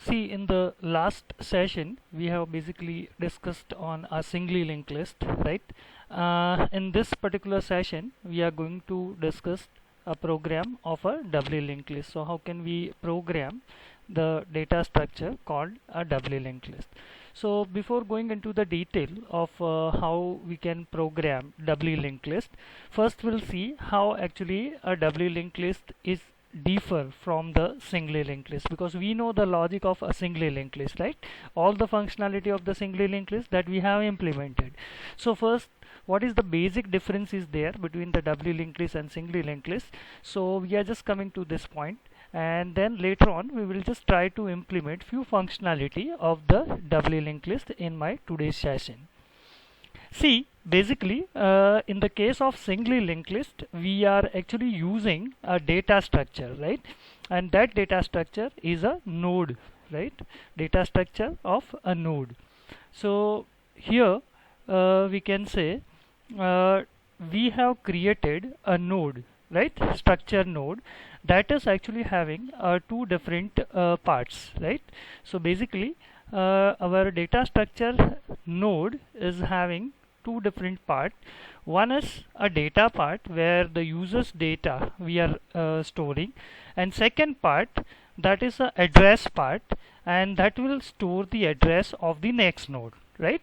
See, in the last session, we have basically discussed on a singly linked list, right? In this particular session, we are going to discuss a program of a doubly linked list. So how can we program the data structure called a doubly linked list? So before going into the detail of how we can program doubly linked list, first we'll see how actually a doubly linked list is differ from the singly linked list, because we know the logic of a singly linked list, right? All the functionality of the singly linked list that we have implemented. So first, what is the basic difference is there between the doubly linked list and singly linked list? So we are just coming to this point, and then later on we will just try to implement few functionality of the doubly linked list in my today's session. See, basically, in the case of singly linked list, we are actually using a data structure, right? And that data structure is a node, right? Data structure of a node. So here we can say we have created a node, right? Structure node that is actually having two different parts, right? So basically, our data structure node is having two different parts. One is a data part where the user's data we are storing, and second part, that is a address part, and that will store the address of the next node, right?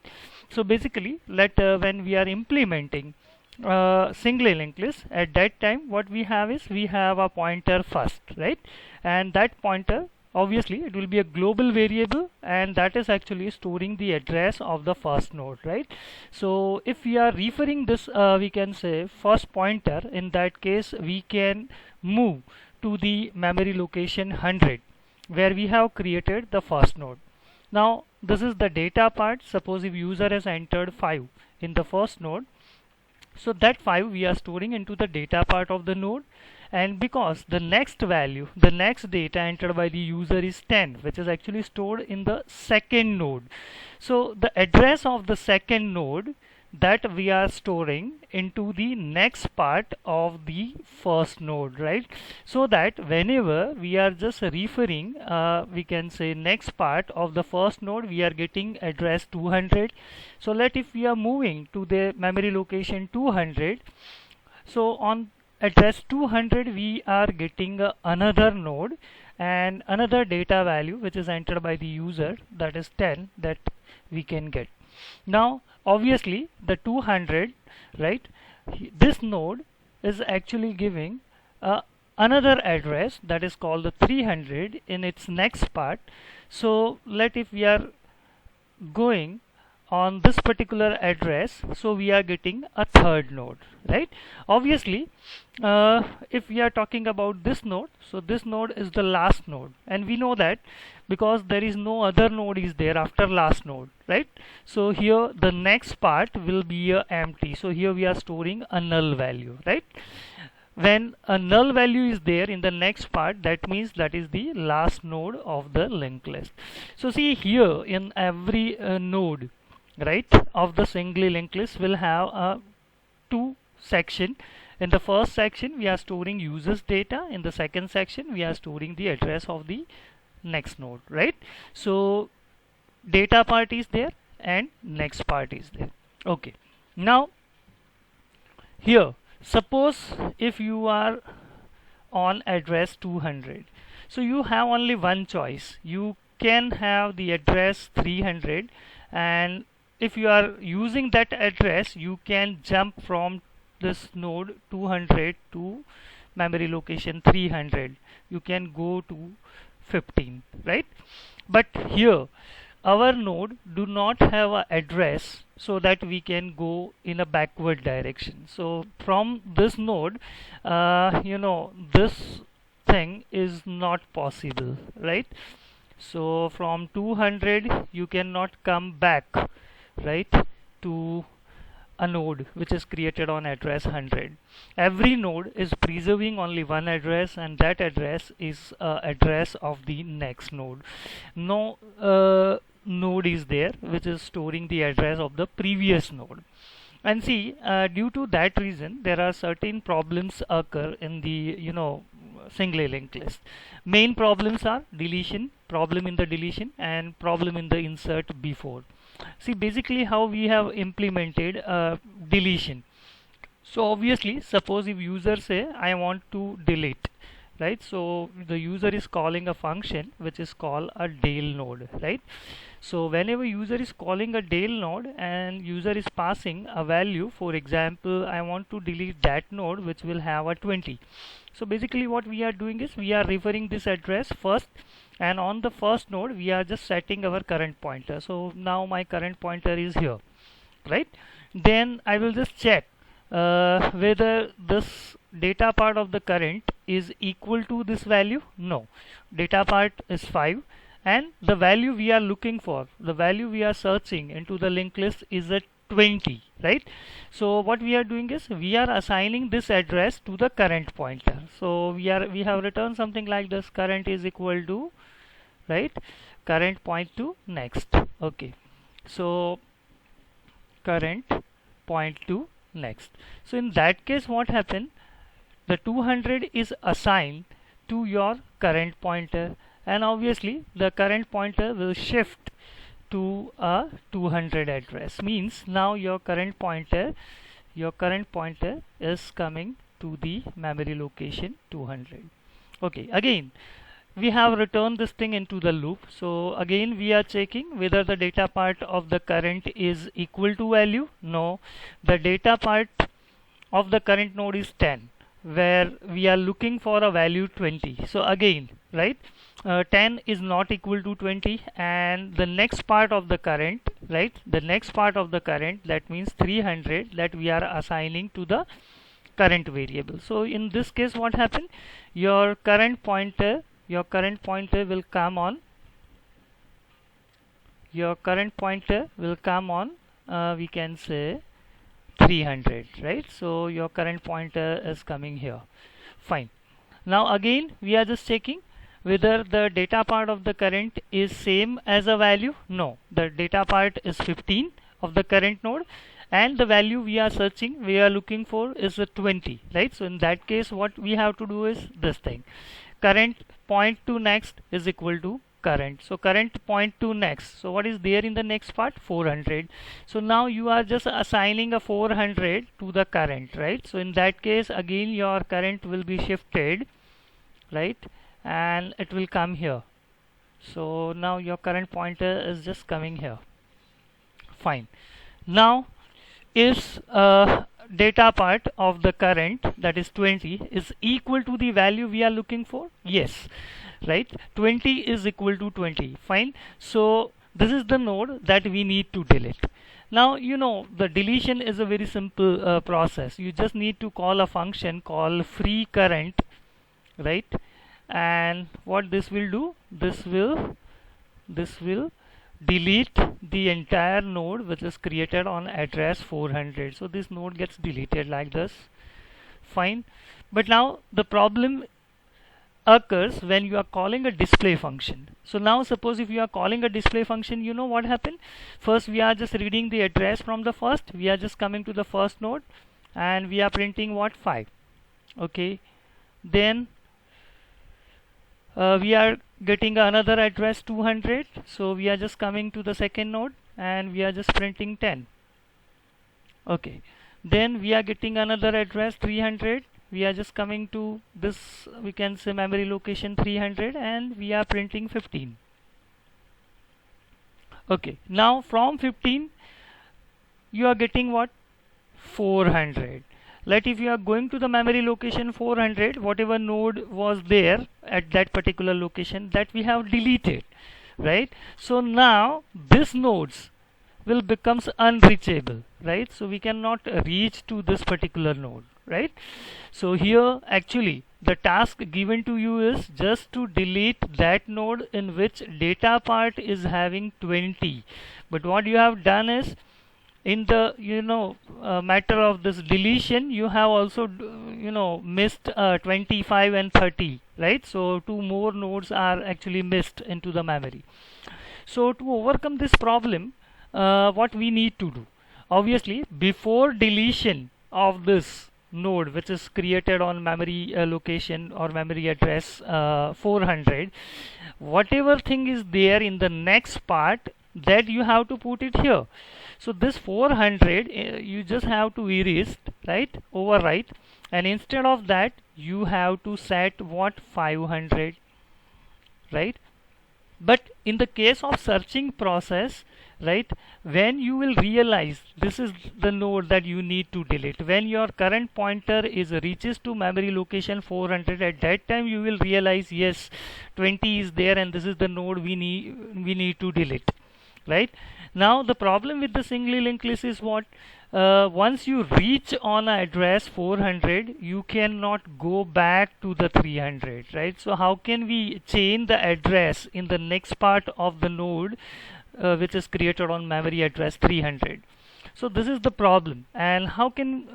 So basically, when we are implementing singly linked list, at that time what we have is we have a pointer first, right? And that pointer, obviously it will be a global variable, and that is actually storing the address of the first node, right? So if we are referring this we can say first pointer, in that case we can move to the memory location 100 where we have created the first node. Now this is the data part. Suppose if user has entered 5 in the first node, so that 5 we are storing into the data part of the node, and because the next value, the next data entered by the user is 10, which is actually stored in the second node. So the address of the second node, that we are storing into the next part of the first node, right? So that whenever we are just referring we can say next part of the first node, we are getting address 200. So if we are moving to the memory location 200, so on address 200 we are getting another node and another data value which is entered by the user, that is 10, that we can get. Now obviously the 200, right, this node is actually giving another address that is called the 300 in its next part. So if we are going on this particular address, so we are getting a third node, right? Obviously if we are talking about this node, so this node is the last node, and we know that because there is no other node is there after last node, right? So here the next part will be empty, so here we are storing a null value, right? When a null value is there in the next part, that means that is the last node of the linked list. So see, here in every node, right, of the singly linked list will have two section. In the first section we are storing users data, in the second section we are storing the address of the next node, right? So data part is there and next part is there. Okay, now here suppose if you are on address 200, so you have only one choice. You can have the address 300, and if you are using that address, you can jump from this node 200 to memory location 300. You can go to 15, right? But here our node do not have an address, so that we can go in a backward direction. So from this node, this thing is not possible, right? So from 200 you cannot come back, right, to a node which is created on address 100. Every node is preserving only one address, and that address is address of the next node. No node is there which is storing the address of the previous node. And see, due to that reason, there are certain problems occur in the singly linked list. Main problems are deletion, problem in the deletion, and problem in the insert before. See, basically how we have implemented deletion. So obviously, suppose if user say I want to delete, right? So the user is calling a function which is called a del node, right? So whenever user is calling a del node and user is passing a value, for example, I want to delete that node which will have a 20. So basically what we are doing is we are referring this address first, and on the first node we are just setting our current pointer. So now my current pointer is here, right? Then I will just check whether this data part of the current is equal to this value. No, data part is 5, and the value we are looking for, the value we are searching into the linked list is at 20, right? So what we are doing is we are assigning this address to the current pointer. So we have returned something like this: current is equal to, right, current point to next. Okay, so current point to next. So in that case what happened, the 200 is assigned to your current pointer, and obviously the current pointer will shift to a 200 address. Means now your current pointer is coming to the memory location 200. Okay, again we have returned this thing into the loop. So again we are checking whether the data part of the current is equal to value. No, the data part of the current node is 10, where we are looking for a value 20. So again, right, 10 is not equal to 20, and the next part of the current, right, the next part of the current, that means 300, that we are assigning to the current variable. So in this case what happened, your current pointer will come on, we can say 300, right? So your current pointer is coming here. Fine. Now again we are just checking whether the data part of the current is same as a value. No, the data part is 15 of the current node, and the value we are looking for is a 20, right? So in that case what we have to do is this thing: current point to next is equal to current. So current point to next, so what is there in the next part? 400. So now you are just assigning a 400 to the current, right? So in that case again your current will be shifted, right, and it will come here. So now your current pointer is just coming here. Fine. Now is data part of the current, that is 20, is equal to the value we are looking for? Yes, right, 20 is equal to 20. Fine. So this is the node that we need to delete. Now you know the deletion is a very simple process. You just need to call a function called free current, right? And what this will do, this will delete the entire node which is created on address 400. So this node gets deleted like this. Fine. But now the problem occurs when you are calling a display function. So now suppose if you are calling a display function, you know what happened? First we are just reading the address from the first, we are just coming to the first node, and we are printing what? 5. Okay, then we are getting another address 200, so we are just coming to the second node and we are just printing 10. Okay, then we are getting another address 300, we are just coming to this, we can say, memory location 300, and we are printing 15. Okay, now from 15 you are getting what? 400. Let if you are going to the memory location 400, whatever node was there at that particular location, that we have deleted, right? So now this nodes will becomes unreachable, right? So we cannot reach to this particular node, right? So here actually the task given to you is just to delete that node in which data part is having 20. But what you have done is, in the matter of this deletion, you have also missed 25 and 30, right? So 2 more nodes are actually missed into the memory. So to overcome this problem, what we need to do, obviously before deletion of this node which is created on memory location or memory address 400, whatever thing is there in the next part, that you have to put it here. So this 400 you just have to erase, right, overwrite, and instead of that you have to set what, 500, right? But in the case of searching process, right, when you will realize this is the node that you need to delete, when your current pointer is reaches to memory location 400, at that time you will realize yes, 20 is there and this is the node we need to delete, right? Now the problem with the singly linked list is what, once you reach on an address 400, you cannot go back to the 300, right? So how can we change the address in the next part of the node which is created on memory address 300? So this is the problem, and how can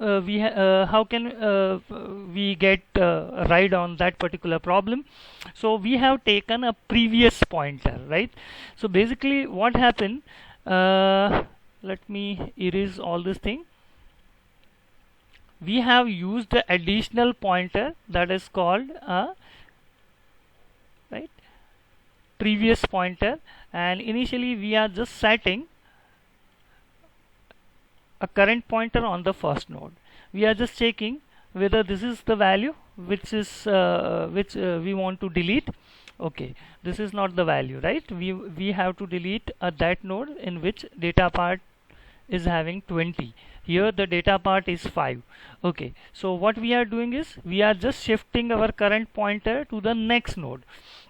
we get right on that particular problem? So we have taken a previous pointer, right? So basically what happened, let me erase all this thing. We have used the additional pointer that is called a previous pointer, and initially we are just setting a current pointer on the first node. We are just checking whether this is the value which we want to delete. Okay, this is not the value, right? We have to delete that node in which data part is having 20. Here the data part is 5. Okay, so what we are doing is we are just shifting our current pointer to the next node.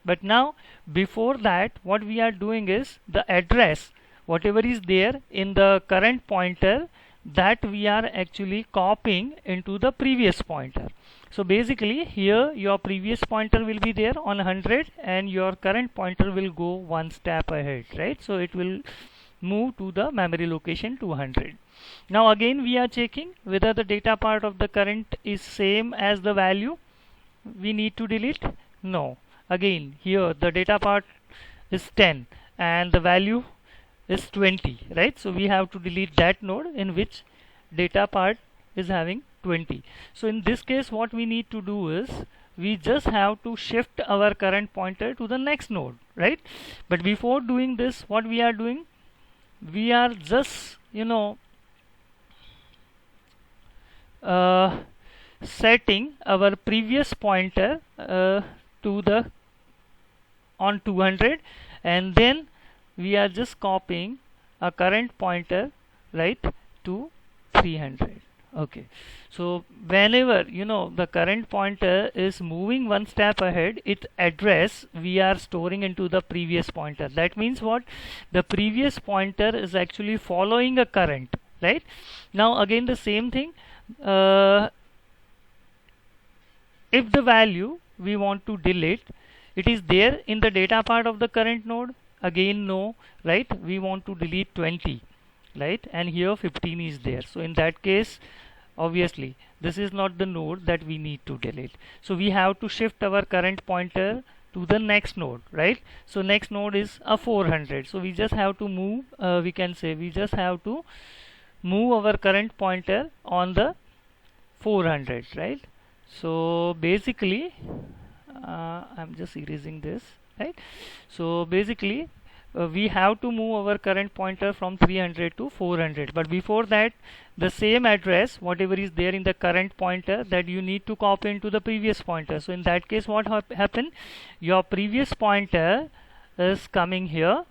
But now before that what we are doing is the address whatever is there in the current pointer, that we are actually copying into the previous pointer. So basically here your previous pointer will be there on 100 and your current pointer will go one step ahead, right? So it will move to the memory location 200. Now again we are checking whether the data part of the current is same as the value we need to delete. No, again here the data part is 10 and the value is 20, right? So we have to delete that node in which data part is having 20. So in this case what we need to do is we just have to shift our current pointer to the next node, right? But before doing this, what we are doing, we are just setting our previous pointer to the on 200, and then we are just copying a current pointer, right, to 300. Okay, so whenever the current pointer is moving one step ahead, its address we are storing into the previous pointer. That means what, the previous pointer is actually following a current, right? Now again the same thing, if the value we want to delete, it is there in the data part of the current node, again no, right? We want to delete 20, right? And here 15 is there. So in that case obviously this is not the node that we need to delete. So we have to shift our current pointer to the next node, right? So next node is a 400. So we just have to move, we can say we just have to move our current pointer on the 400, right? So basically I'm just erasing this, right? So basically we have to move our current pointer from 300 to 400, but before that the same address whatever is there in the current pointer, that you need to copy into the previous pointer. So in that case what happen, your previous pointer is coming here,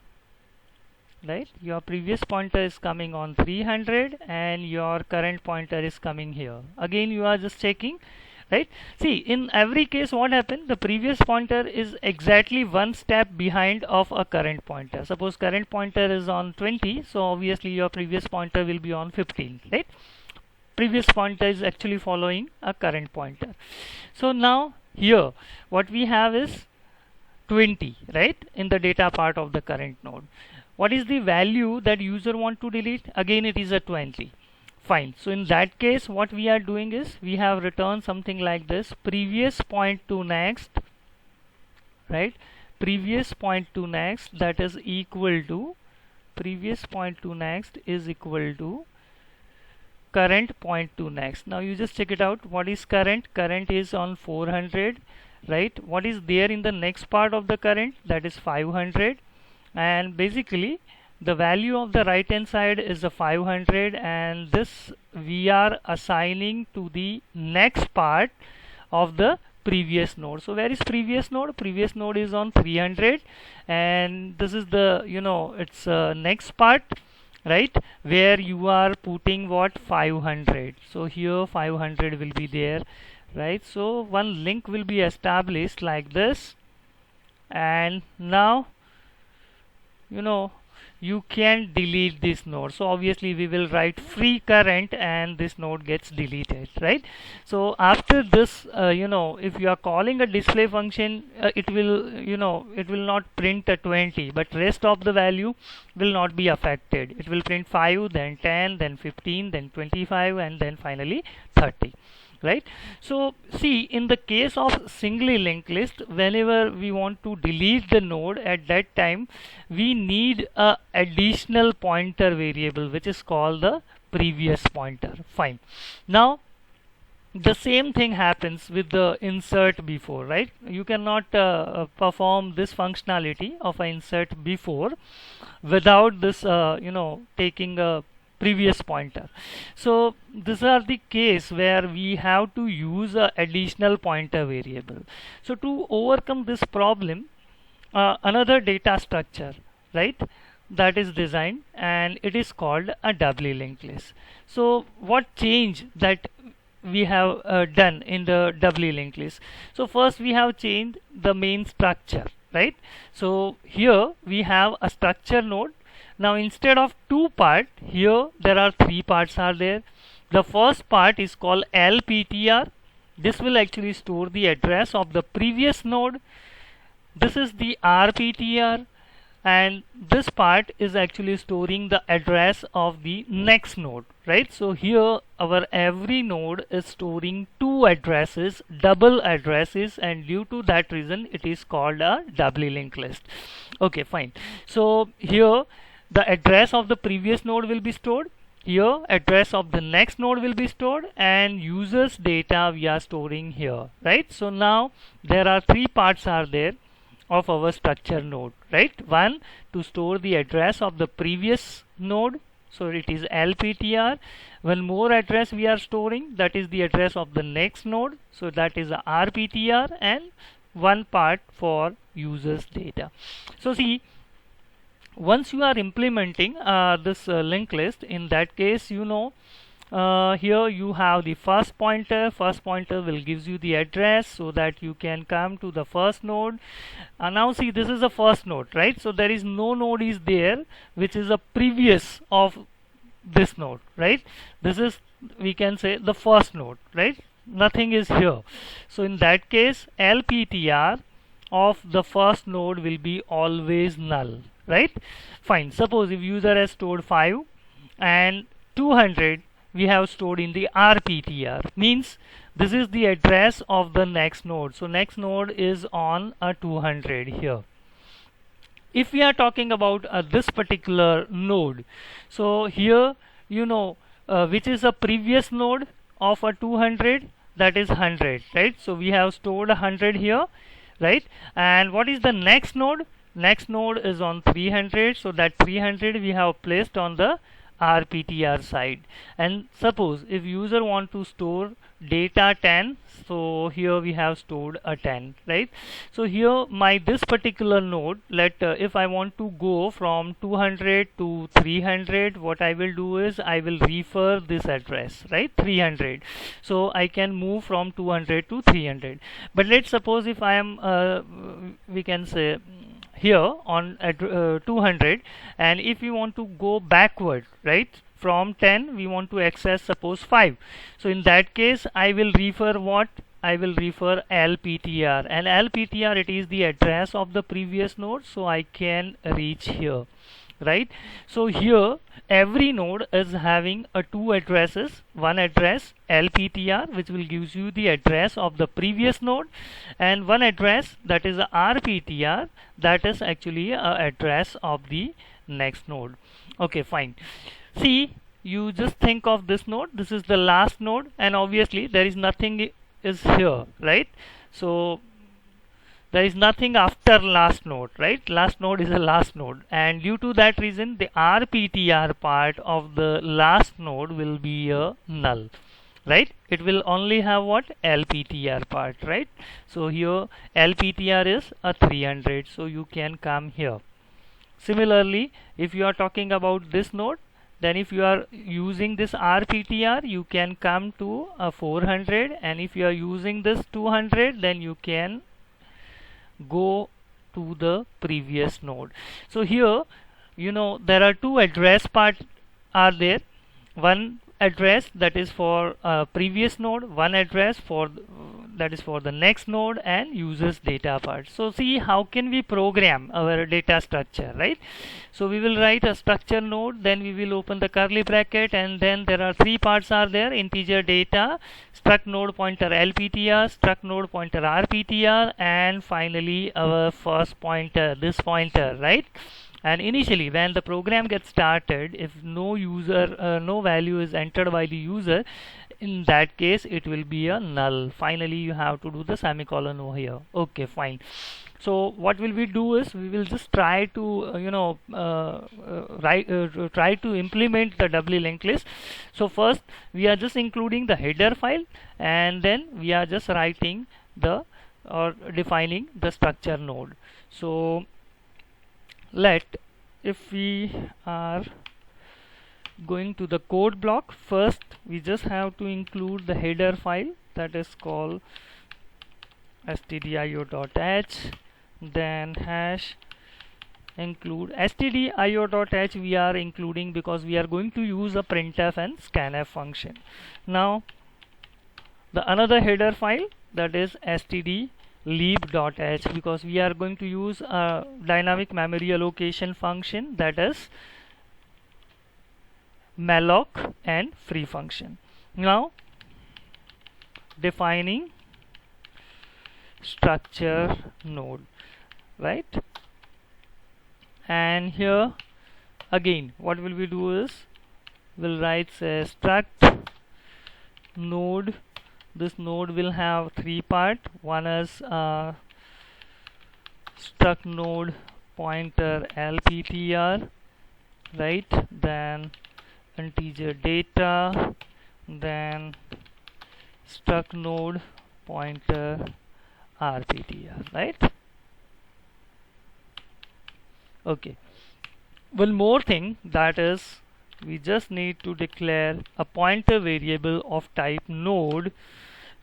right? Your previous pointer is coming on 300 and your current pointer is coming here. Again you are just checking, right? See, in every case what happened, the previous pointer is exactly one step behind of a current pointer. Suppose current pointer is on 20, so obviously your previous pointer will be on 15, right? Previous pointer is actually following a current pointer. So now here what we have is 20, right, in the data part of the current node. What is the value that user want to delete? Again it is a 20. Fine. So in that case what we are doing is we have returned something like this, previous point to next, right? Previous point to next, that is equal to, previous point to next is equal to current point to next. Now you just check it out. What is current? Current is on 400, right? What is there in the next part of the current? That is 500. And basically the value of the right hand side is the 500, and this we are assigning to the next part of the previous node. So where is previous node? Previous node is on 300, and this is the, you know, it's next part, right, where you are putting what? 500. So here 500 will be there, right? So one link will be established like this, and now, you know, you can delete this node. So obviously we will write free current and this node gets deleted, right? So after this, you know, if you are calling a display function, it will, you know, it will not print a 20, but rest of the value will not be affected. It will print 5, then 10, then 15, then 25, and then finally 30. Right? So see, in the case of singly linked list, whenever we want to delete the node, at that time we need a additional pointer variable which is called the previous pointer. Fine. Now the same thing happens with the insert before, right? You cannot perform this functionality of an insert before without this, you know, taking a previous pointer. So these are the case where we have to use a additional pointer variable. So to overcome this problem, another data structure, right, that is designed, and it is called a doubly linked list. So what change that we have done in the doubly linked list? So first we have changed the main structure, right? So here we have a structure node. Now instead of 2 parts, here there are 3 parts are there. The first part is called LPTR. This will actually store the address of the previous node. This is the RPTR, and this part is actually storing the address of the next node, right? So here our every node is storing 2 addresses, double addresses, and due to that reason it is called a doubly linked list. Okay, fine. So here the address of the previous node will be stored, here address of the next node will be stored, and users data we are storing here, right? So now there are 3 parts are there of our structure node, right? One, to store the address of the previous node, so it is LPTR. One more address we are storing, that is the address of the next node, so that is a RPTR, and one part for users data. So see, once you are implementing this linked list, in that case, you know, here you have the first pointer will gives you the address so that you can come to the first node. Now see, this is the first node, right? So there is no node is there which is a previous of this node, right? This is, we can say, the first node, right? Nothing is here. So in that case, LPTR of the first node will be always null, right? Fine. Suppose if user has stored 5 and 200 we have stored in the RPTR, means this is the address of the next node. So next node is on a 200 here. If we are talking about this particular node, so here, you know, which is a previous node of a 200, that is 100, right? So we have stored 100 here, right? And what is the next node? Next node is on 300, so that 300 we have placed on the RPTR side. And suppose if user want to store data 10, so here we have stored a 10, right? So here my this particular node, if I want to go from 200 to 300, what I will do is I will refer this address, right? 300. So I can move from 200 to 300. But let's suppose if I am we can say here on 200, and if we want to go backward, right, from 10 we want to access suppose 5, so in that case I will refer what? I will refer LPTR, and LPTR, it is the address of the previous node, so I can reach here, right? So here every node is having a 2 addresses, one address LPTR which will gives you the address of the previous node, and one address that is a RPTR that is actually a address of the next node. Okay, fine. See, you just think of this node, this is the last node, and obviously there is nothing is here, right? So there is nothing after last node, right? Last node is the last node, and due to that reason the RPTR part of the last node will be a null, right? It will only have what? LPTR part, right? So here LPTR is a 300, so you can come here. Similarly, if you are talking about this node, then if you are using this RPTR, you can come to a 400, and if you are using this 200, then you can go to the previous node. So here, there are two address part are there. One address that is for previous node, one address for that is for the next node, and users data part. So see, how can we program our data structure, right? So we will write a structure node, then we will open the curly bracket, and then there are three parts are there: integer data, struct node pointer LPTR, struct node pointer RPTR, and finally our first pointer, this pointer, right? And initially when the program gets started, if no value is entered by the user, in that case it will be a null. Finally you have to do the semicolon over here. Okay, fine. So what will we do is we will just try to try to implement the doubly linked list. So first we are just including the header file, and then we are just writing the or defining the structure node. So if we are going to the code block, first we just have to include the header file, that is called stdio.h, then hash include stdio.h we are including because we are going to use a printf and scanf function. Now the another header file, that is stdlib.h, because we are going to use a dynamic memory allocation function, that is malloc and free function. Now defining structure node, right? And here again what will we do is we'll write struct node. This node will have three part. One is struct node pointer LPTR, right? Then integer data, then struct node pointer RPTR, right? Okay, one more thing, that is we just need to declare a pointer variable of type node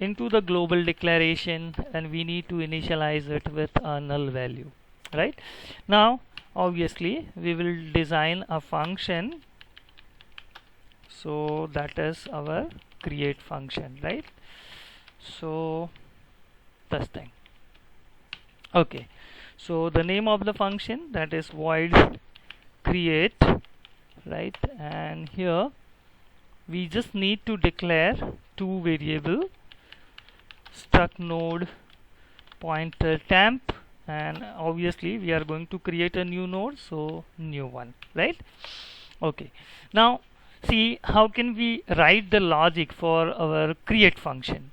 into the global declaration, and we need to initialize it with a null value, right? Now obviously we will design a function, so that is our create function, right? So this thing. Okay, so the name of the function, that is void create, right? And here we just need to declare two variable, struct node pointer temp, and obviously we are going to create a new node, so new one, right? Okay, now see how can we write the logic for our create function.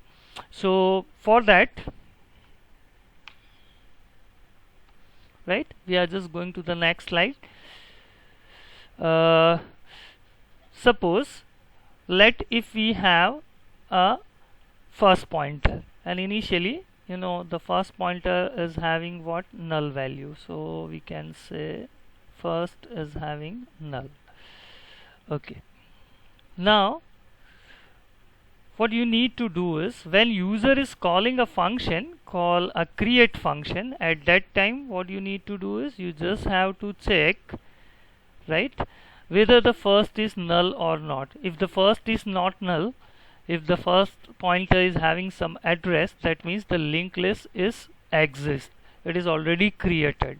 So for that, right, we are just going to the next slide. Suppose if we have a first pointer, and initially the first pointer is having what? Null value, so we can say first is having null. Okay, now what you need to do is when user is calling a function, call a create function, at that time what you need to do is you just have to check, right, whether the first is null or not. If the first is not null, if the first pointer is having some address, that means the linked list exists, it is already created,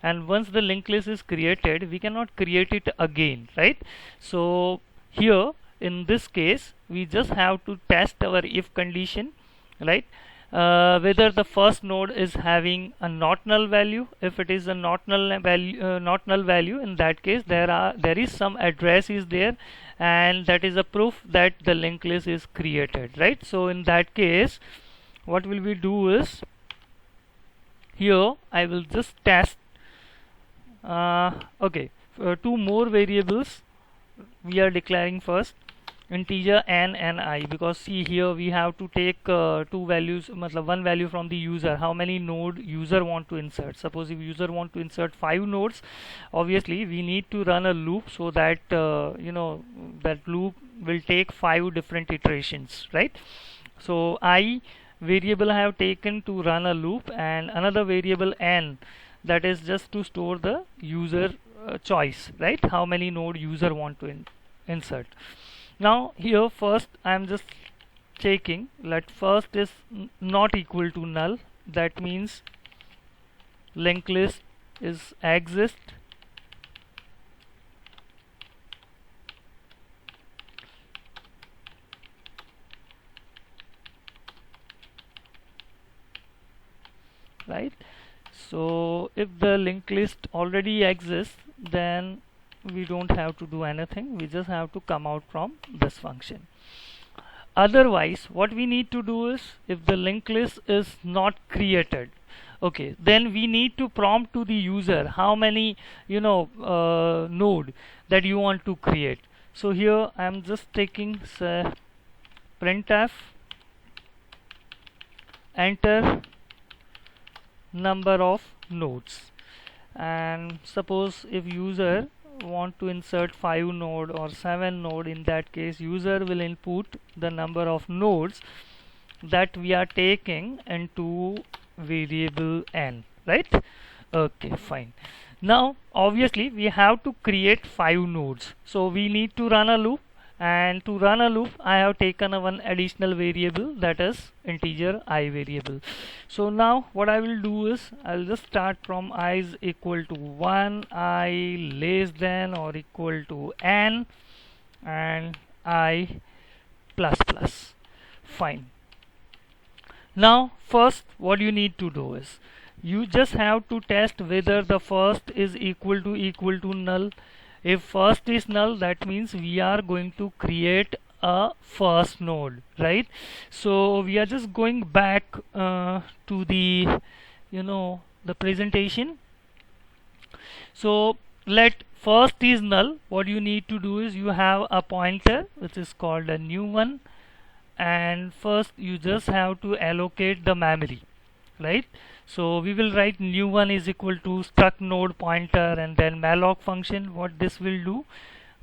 and once the linked list is created, we cannot create it again, right? So here in this case we just have to test our if condition, right? whether the first node is having a not null value. If it is a not null value, in that case there is some address is there, and that is a proof that the linked list is created, right? So in that case, what will we do is, here I will just test okay, two more variables we are declaring first, integer n and I, because see here we have to take two values, matlab one value from the user, how many node user want to insert. Suppose if user want to insert 5 nodes, obviously we need to run a loop, so that that loop will take 5 different iterations, right? So I variable I have taken to run a loop, and another variable n, that is just to store the user choice, right? How many node user want to insert. Now here first I am just checking that first is not equal to null, that means linked list is exist. Right, so if the linked list already exists, then we don't have to do anything, we just have to come out from this function. Otherwise what we need to do is, if the linked list is not created, okay, then we need to prompt to the user how many node that you want to create. So here I am just taking say printf enter number of nodes, and suppose if user want to insert 5 node or 7 node, in that case user will input the number of nodes that we are taking into variable n, right? Okay, fine. Now obviously we have to create 5 nodes, so we need to run a loop, and to run a loop I have taken a one additional variable, that is integer I variable. So now what I will do is, I'll just start from I is equal to 1, I less than or equal to n, and I plus plus. Fine. Now first what you need to do is, you just have to test whether the first is equal to null. If first is null, that means we are going to create a first node, right? So we are just going back to the the presentation. So let first is null, what you need to do is, you have a pointer which is called a new one, and first you just have to allocate the memory, right? So we will write new one is equal to struct node pointer and then malloc function. What this will do,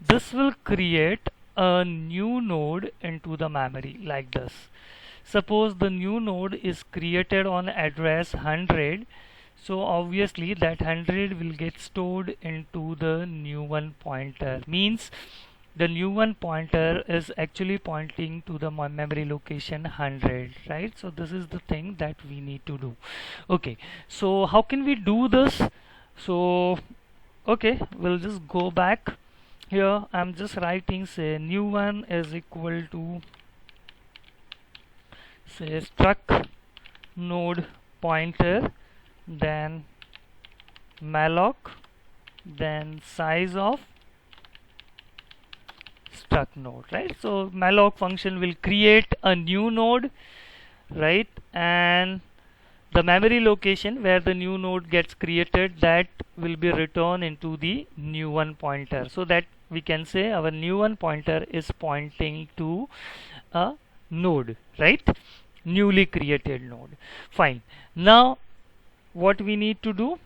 this will create a new node into the memory like this. Suppose the new node is created on address 100, so obviously that 100 will get stored into the new one pointer, means the new one pointer is actually pointing to the memory location 100, right? So this is the thing that we need to do. Okay, so how can we do this? So okay, we'll just go back. Here I'm just writing say new one is equal to say struct node pointer, then malloc, then size of struct node, right? So malloc function will create a new node, right? And the memory location where the new node gets created, that will be returned into the new one pointer, so that we can say our new one pointer is pointing to a node, right? Newly created node. Fine. Now what we need to do,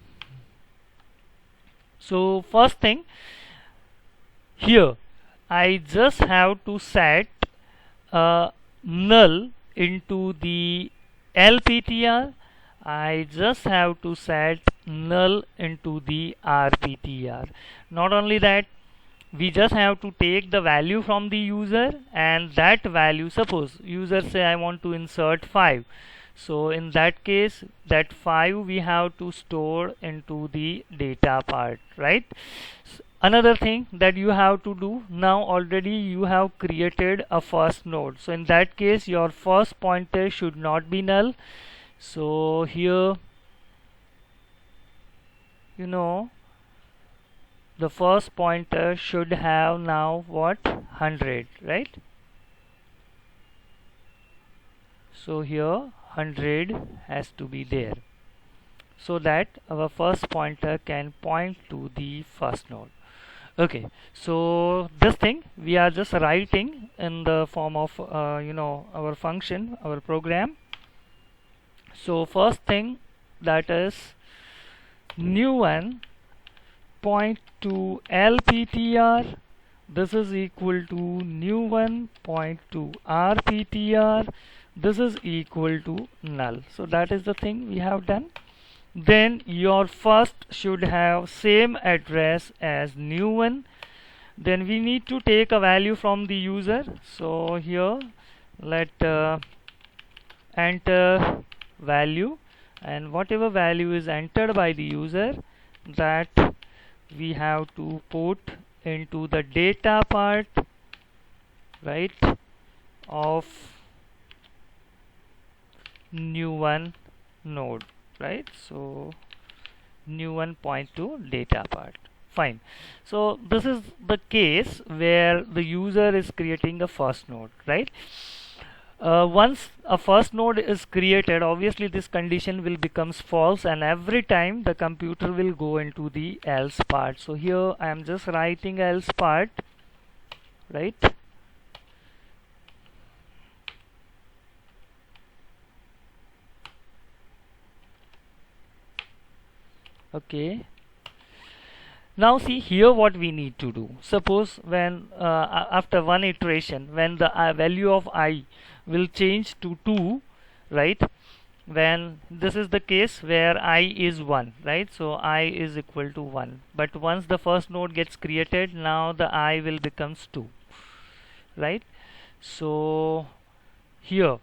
so first thing, here I just have to set null into the LPTR. I just have to set null into the RPTR. Not only that, we just have to take the value from the user, and that value, suppose user say I want to insert 5, so in that case that 5 we have to store into the data part, right? Another thing that you have to do now, already you have created a first node, so in that case your first pointer should not be null. So here, you know, the first pointer should have now what, 100, right? So here 100 has to be there, so that our first pointer can point to the first node. Okay, so this thing we are just writing in the form of our function, our program. So first thing, that is new one point to lptr, this is equal to new one point to rptr, this is equal to null. So that is the thing we have done. Then your first should have same address as new one. Then we need to take a value from the user. So here let enter value, and whatever value is entered by the user, that we have to put into the data part, right, of new one node, right? So new one point to data part. Fine. So this is the case where the user is creating a first node, right? Once a first node is created, obviously this condition will becomes false, and every time the computer will go into the else part. So here I am just writing else part, right? Okay, now see here what we need to do. Suppose when after one iteration, when the value of I will change to 2, right, when this is the case where I is 1, right, so I is equal to 1, but once the first node gets created, now the I will becomes 2, right? So here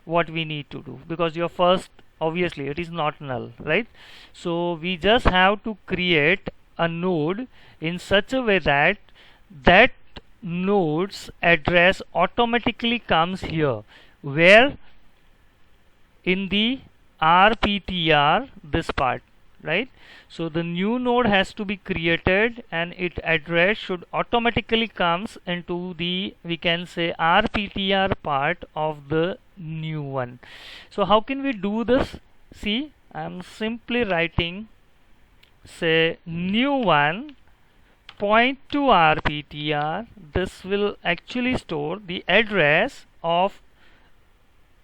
what we need to do, because your first, obviously it is not null, right? So we just have to create a node in such a way that that node's address automatically comes here, where in the rptr, this part, right? So the new node has to be created, and its address should automatically comes into the, we can say, rptr part of the new one. So how can we do this? See, I am simply writing, say, new one point to rptr. This will actually store the address of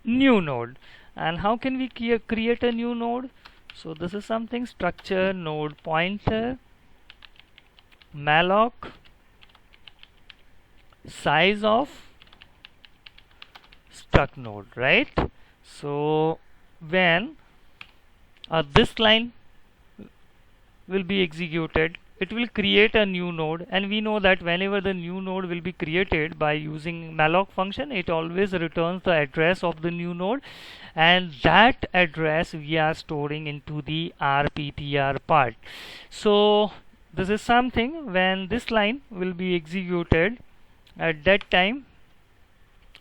new node. And how can we create a new node? So this is something, structure node pointer malloc size of struct node, right? So when this line will be executed, it will create a new node, and we know that whenever the new node will be created by using malloc function, it always returns the address of the new node, and that address we are storing into the rptr part. So this is something, when this line will be executed, at that time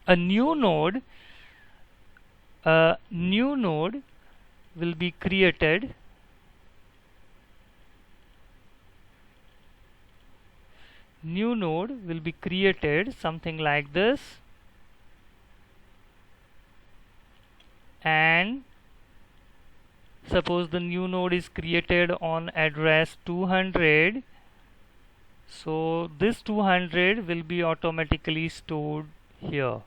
a new node will be created, something like this, and suppose the new node is created on address 200, so this 200 will be automatically stored here.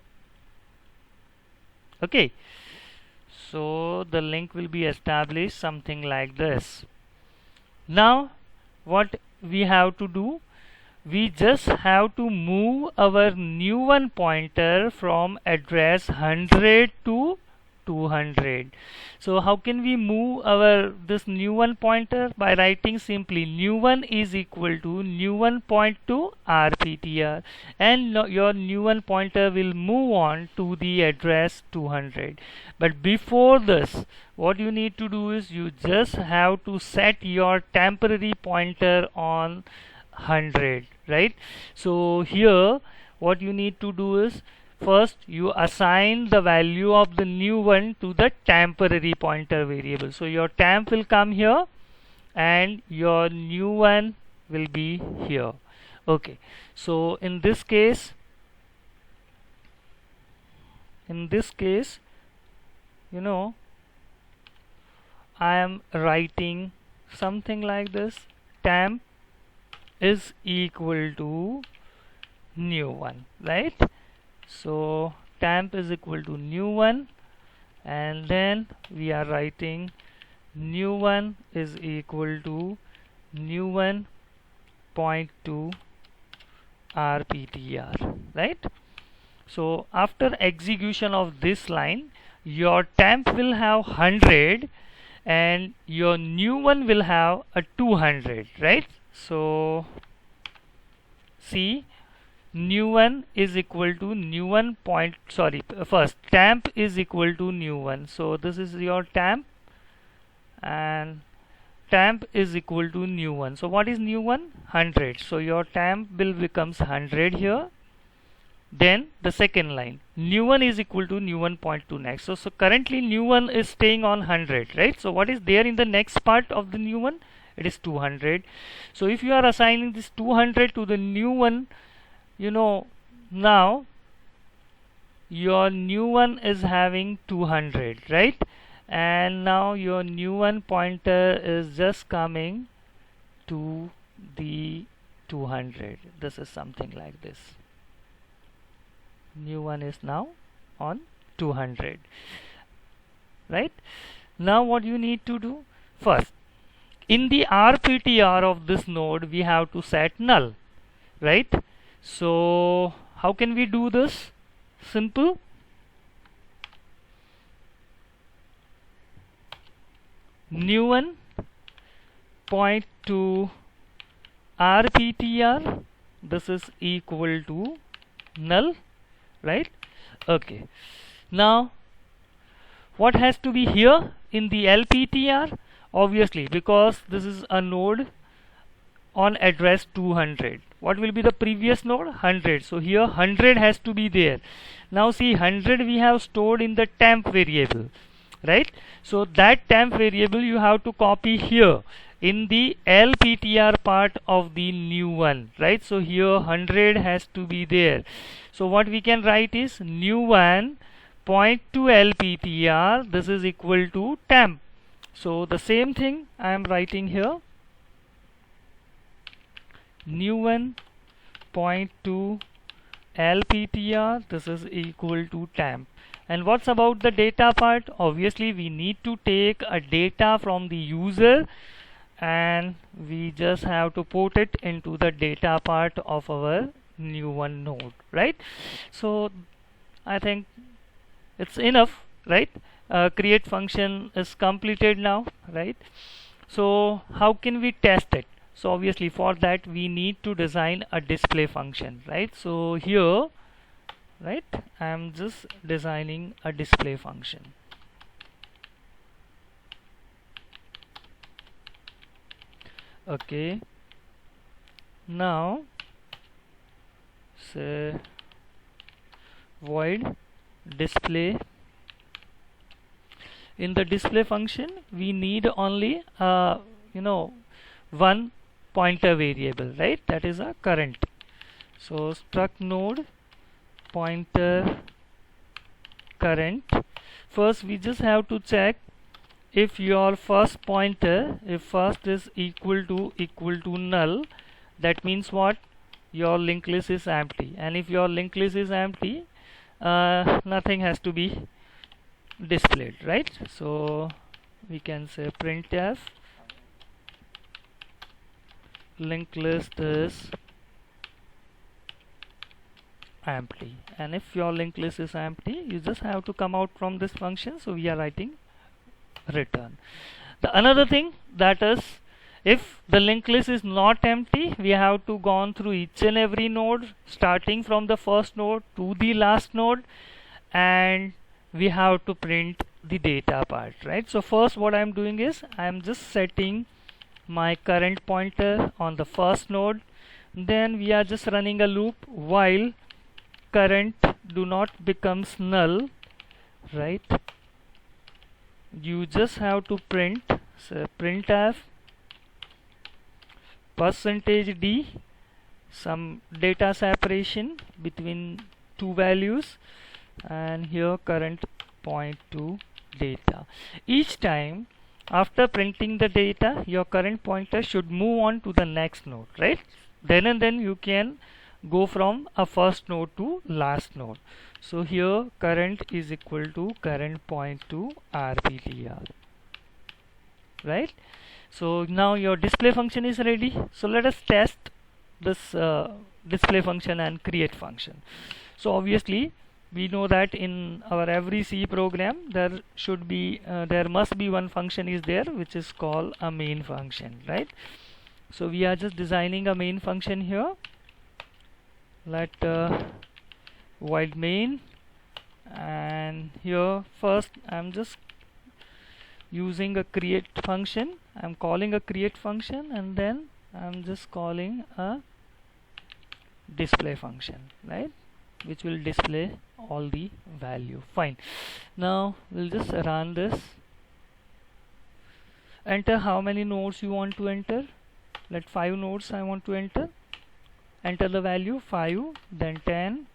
Okay, so the link will be established something like this. Now what we have to do, we just have to move our new one pointer from address 100 to 200. So how can we move our this new one pointer? By writing simply new one is equal to new one point to rptr, and your new one pointer will move on to the address 200. But before this, what you need to do is you just have to set your temporary pointer on 100, right? So here what you need to do is, first you assign the value of the new one to the temporary pointer variable. So your temp will come here and your new one will be here. Okay, so in this case, you know, I am writing something like this: temp is equal to new one, right? So temp is equal to new one, and then we are writing new one is equal to new one point to rptr, right? So after execution of this line, your temp will have 100 and your new one will have a 200, right? So see, new one is equal to new one point, sorry, first temp is equal to new one. So this is your temp, and temp is equal to new one. So what is new one? 100. So your temp will becomes 100 here. Then the second line, new one is equal to new one point two next. So currently new one is staying on 100, right? So what is there in the next part of the new one? It is 200. So if you are assigning this 200 to the new one, you know, now your new one is having 200, right? And now your new one pointer is just coming to the 200. This is something like this. New one is now on 200, right? Now what you need to do, first in the rptr of this node we have to set null, right? So how can we do this? Simple. New one point to rptr, this is equal to null, right? Okay, now what has to be here in the lptr? Obviously, because this is a node on address 200, what will be the previous node? 100. So here 100 has to be there. Now see, 100 we have stored in the temp variable, right? So that temp variable you have to copy here in the lptr part of the new one, right? So here 100 has to be there. So what we can write is new one point to lptr, this is equal to temp. So the same thing I am writing here, new one point to lptr, this is equal to temp. And what's about the data part? Obviously we need to take a data from the user and we just have to put it into the data part of our new one node, right? So I think it's enough, right? Create function is completed now, right? So how can we test it? So obviously for that we need to design a display function, right? So here, right, I am just designing a display function. Okay, now say void display. In the display function we need only one pointer variable, right? That is a current. So struct node pointer current. First we just have to check if your first pointer, if first is equal to null, that means what? Your linked list is empty. And if your linked list is empty, nothing has to be displayed, right? So we can say printf linked list is empty, and if your linked list is empty you just have to come out from this function. So we are writing return. The another thing, that is, if the linked list is not empty, we have to go on through each and every node starting from the first node to the last node, and we have to print the data part, right? So first what I am doing is I am just setting my current pointer on the first node. Then we are just running a loop while current do not becomes null, right? You just have to print, so printf %d, some data separation between two values, and here current point to data. Each time after printing the data, your current pointer should move on to the next node, right? Then and then you can go from a first node to last node. So here current is equal to current point to rptr, right? So now your display function is ready. So let us test this display function and create function. So obviously we know that in our every C program there should be there must be one function is there which is called a main function, right? So we are just designing a main function here. Let void main, and here first I'm just using a create function. I'm calling a create function, and then I'm just calling a display function, right, which will display all the value. Fine. Now we'll just run this. Enter how many nodes you want to enter. Let 5 nodes I want to enter. Enter the value 5, then 10,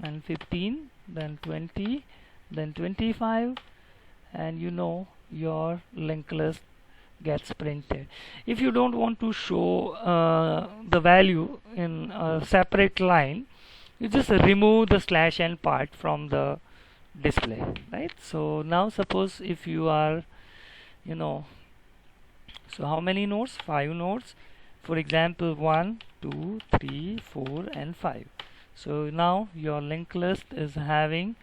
and 15, then 20, then 25, and you know your linked list gets printed. If you don't want to show the value in a separate line, you just remove the /n part from the display, right? So now suppose if you are, you know, so how many nodes? 5 nodes. For example, 1, 2, 3, 4, and 5. So now your linked list is having,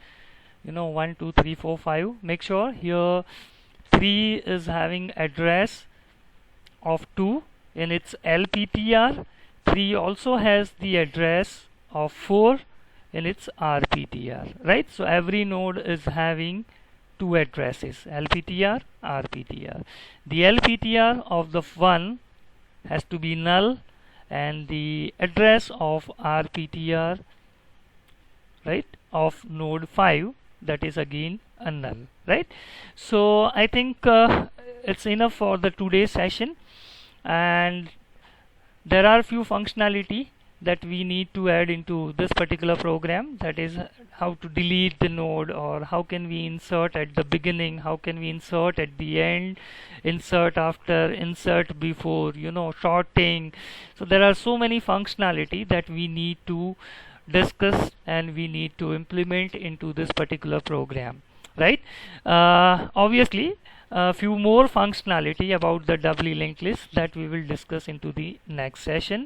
you know, 1, 2, 3, 4, 5. Make sure here 3 is having address of 2 in its LPTR. 3 also has the address of 4 in its RPTR, right? So every node is having 2 addresses, LPTR, RPTR. The LPTR of the 1 has to be null, and the address of RPTR, right, of node 5, that is again a null, right? So I think it's enough for the today's session, and there are few functionality that we need to add into this particular program, that is how to delete the node, or how can we insert at the beginning, how can we insert at the end, insert after, insert before, you know, sorting. So there are so many functionality that we need to discuss and we need to implement into this particular program, right? Obviously a few more functionality about the doubly linked list that we will discuss into the next session.